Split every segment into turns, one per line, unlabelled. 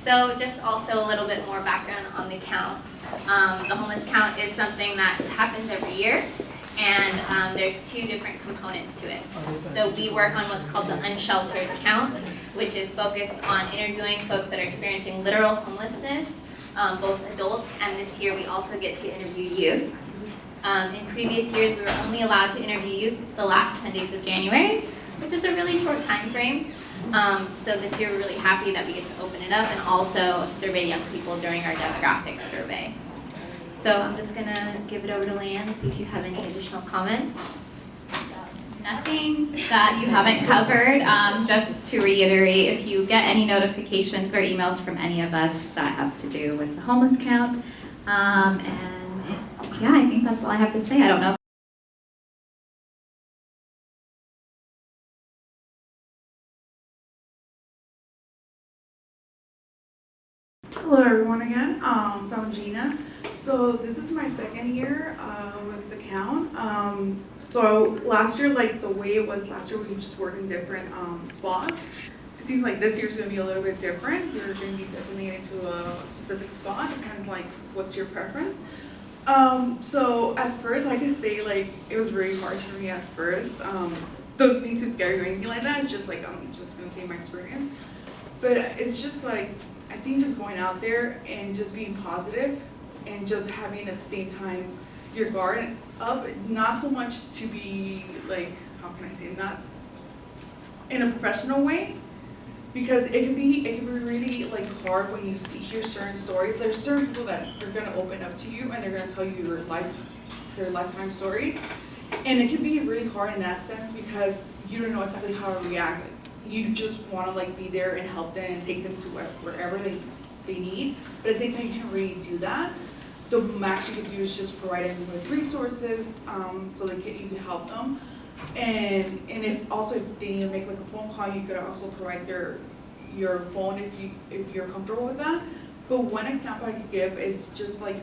So just also a little bit more background on the count. The homeless count is something that happens every year, and there's two different components to it. So we work on what's called the unsheltered count, which is focused on interviewing folks that are experiencing literal homelessness, both adults, and this year we also get to interview youth. In previous years, we were only allowed to interview youth the last 10 days of January, which is a really short time frame. So this year we're really happy that we get to open it up and also survey young people during our demographic survey. So I'm just gonna give it over to Leanne and see if you have any additional comments.
Nothing that you haven't covered. Just to reiterate, if you get any notifications or emails from any of us that has to do with the homeless count, and yeah, I think that's all I have to say. I don't know.
Hello everyone again, so I'm Gina. So this is my second year with the count. So last year, like the way it was last year, we just worked in different spots. It seems like this year's gonna be a little bit different. You're gonna be designated to a specific spot, depends like what's your preference. So at first I could say like it was really hard for me at first. Don't mean too scary or anything like that, it's just like I'm just gonna say my experience. But it's just like, I think just going out there and just being positive and just having at the same time your guard up, not so much to be like, how can I say it, not in a professional way, because it can be really like hard when you hear certain stories. There's certain people that are gonna open up to you and they're gonna tell you their lifetime story, and it can be really hard in that sense because you don't know exactly how to react. You just want to like be there and help them and take them to wherever they need, but at the same time you can't really do that. The max you can do is just provide them with resources so you can help them, and if they need to make like a phone call, you could also provide your phone if you're comfortable with that. But one example I could give is just like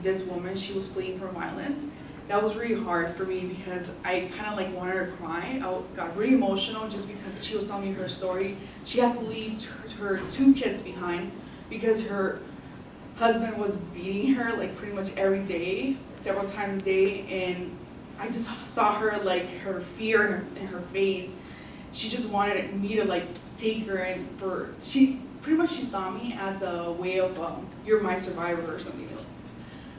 this woman, she was fleeing from violence. That was really hard for me because I kind of like wanted to cry. I got really emotional just because she was telling me her story. She had to leave her two kids behind because her husband was beating her like pretty much every day, several times a day, and I just saw her, like her fear in her face. She just wanted me to like take her in she saw me as a way of you're my survivor or something.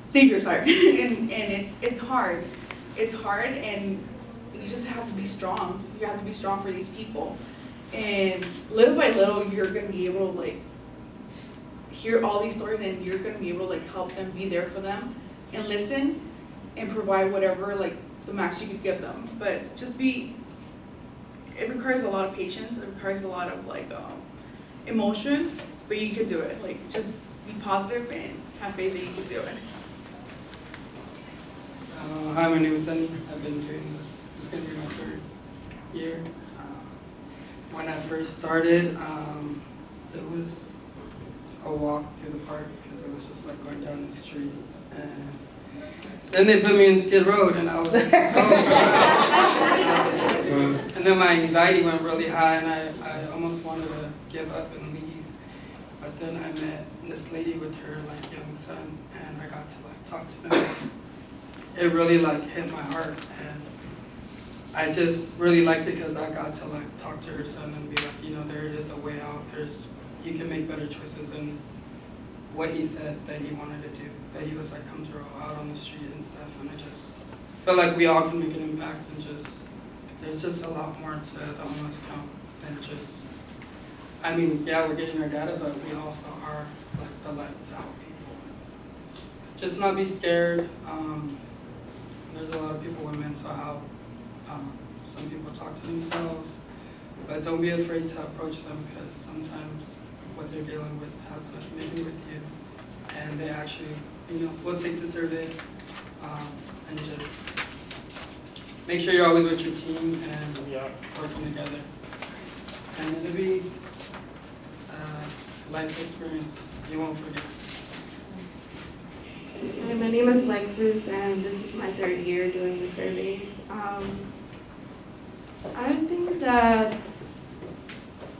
Savior, sorry. and it's hard. It's hard, and you just have to be strong. You have to be strong for these people. And little by little, you're gonna be able to like hear all these stories, and you're gonna be able to like help them, be there for them, and listen, and provide whatever like the max you could give them. But it requires a lot of patience. It requires a lot of like emotion, but you could do it. Like just be positive and have faith that you can do it.
Hi, my name is Sunny. I've been doing this. This is going to be my third year. When I first started, it was a walk through the park because it was just like going down the street. And then they put me in Skid Road, and I was just and then my anxiety went really high, and I almost wanted to give up and leave. But then I met this lady with her like young son, and I got to like talk to them. It really like hit my heart, and I just really liked it because I got to like talk to her son and be like, you know, there is a way out. You can make better choices than what he said that he wanted to do. That he was like, come throw out on the street and stuff, and I just felt like we all can make an impact, and there's just a lot more to the homeless count than just. I mean, yeah, we're getting our data, but we also are like the light to help people. Just not be scared. There's a lot of people with mental health. Some people talk to themselves, but don't be afraid to approach them because sometimes what they're dealing with has nothing to do with you. And they actually, you know, will take the survey and just make sure you're always with your team and working together. And it'll be a life experience you won't forget.
Hi, my name is Lexis, and this is my third year doing the surveys. I think that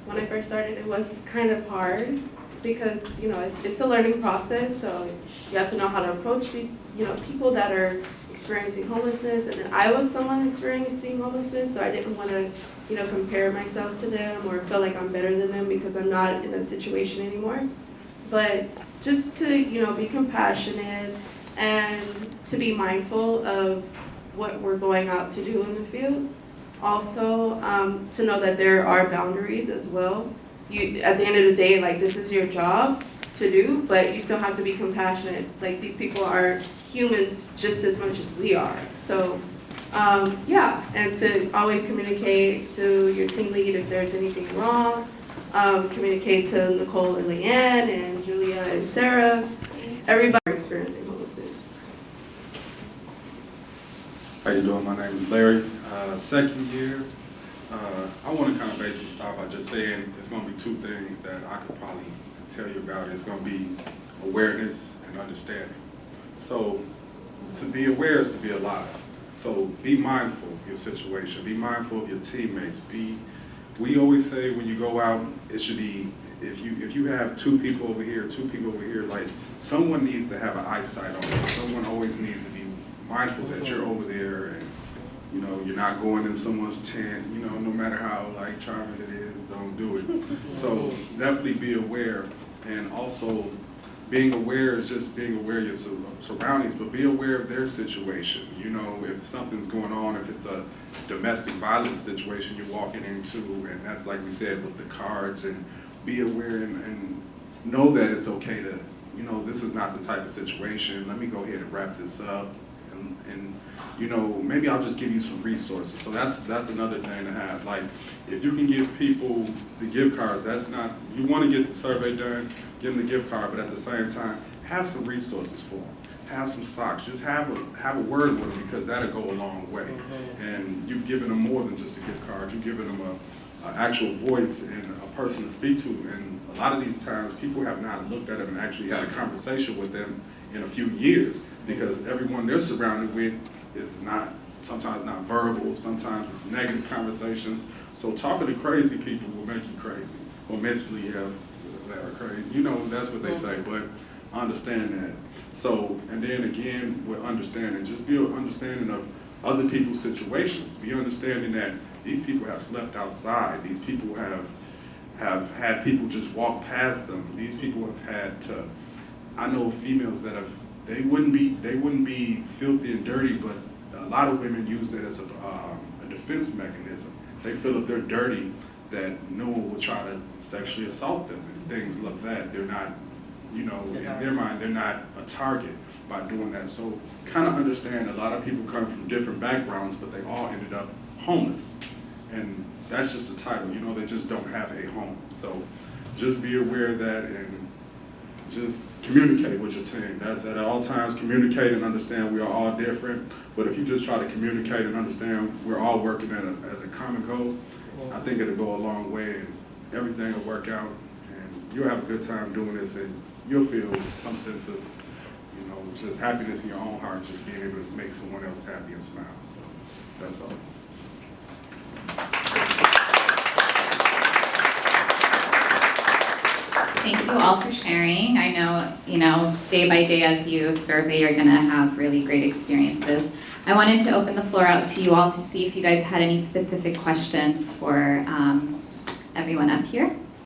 when I first started, it was kind of hard because, you know, it's a learning process, so you have to know how to approach these, you know, people that are experiencing homelessness, and then I was someone experiencing homelessness, so I didn't want to, you know, compare myself to them or feel like I'm better than them because I'm not in that situation anymore. But just to, you know, be compassionate and to be mindful of what we're going out to do in the field. Also, to know that there are boundaries as well. You, at the end of the day, like, this is your job to do, but you still have to be compassionate. Like, these people are humans just as much as we are. So, yeah, and to always communicate to your team lead if there's anything wrong. Communicate to Nicole and Leanne and Julia and Sarah. Everybody experiencing homelessness.
How you doing? My name is Larry. Second year. I want to kind of basically start by just saying it's going to be two things that I could probably tell you about. It's going to be awareness and understanding. So to be aware is to be alive. So be mindful of your situation. Be mindful of your teammates. We always say when you go out, it should be, if you have two people over here, like someone needs to have an eyesight on you. Someone always needs to be mindful that you're over there and, you know, you're not going in someone's tent, you know, no matter how like charming it is, don't do it. So definitely be aware, and also being aware is just being aware of your surroundings, but be aware of their situation. You know, if something's going on, if it's a domestic violence situation you're walking into, and that's like we said with the cards, and be aware and know that it's okay to, you know, this is not the type of situation. Let me go ahead and wrap this up. And you know, maybe I'll just give you some resources. So that's another thing to have. Like, if you can give people the gift cards, that's not, you want to get the survey done, give them the gift card, but at the same time, have some resources for them. Have some socks. Just have a word with them, because that'll go a long way. And you've given them more than just a gift card. You've given them an actual voice and a person to speak to. And a lot of these times, people have not looked at them and actually had a conversation with them in a few years, because everyone they're surrounded with is not, sometimes not verbal, sometimes it's negative conversations. So talking to crazy people will make you crazy, or mentally crazy. You know, that's what they say, but understand that. So, and then again, with understanding, just be understanding of other people's situations. Be understanding that these people have slept outside. These people have had people just walk past them. These people have had to, I know females that have, they wouldn't be filthy and dirty, but a lot of women use that as a defense mechanism. They feel if they're dirty, that no one will try to sexually assault them and things like that. They're not, you know, in their mind, they're not a target by doing that. So kind of understand a lot of people come from different backgrounds, but they all ended up homeless. And that's just a title, you know, they just don't have a home. So just be aware of that, and just communicate with your team. That's at all times, communicate and understand we are all different. But if you just try to communicate and understand we're all working at a common goal, I think it'll go a long way, and everything will work out, and you'll have a good time doing this, and you'll feel some sense of, you know, just happiness in your own heart, just being able to make someone else happy and smile. So that's all.
Thank you all for sharing. I know, you know, day by day as you survey, you're going to have really great experiences. I wanted to open the floor out to you all to see if you guys had any specific questions for everyone up here.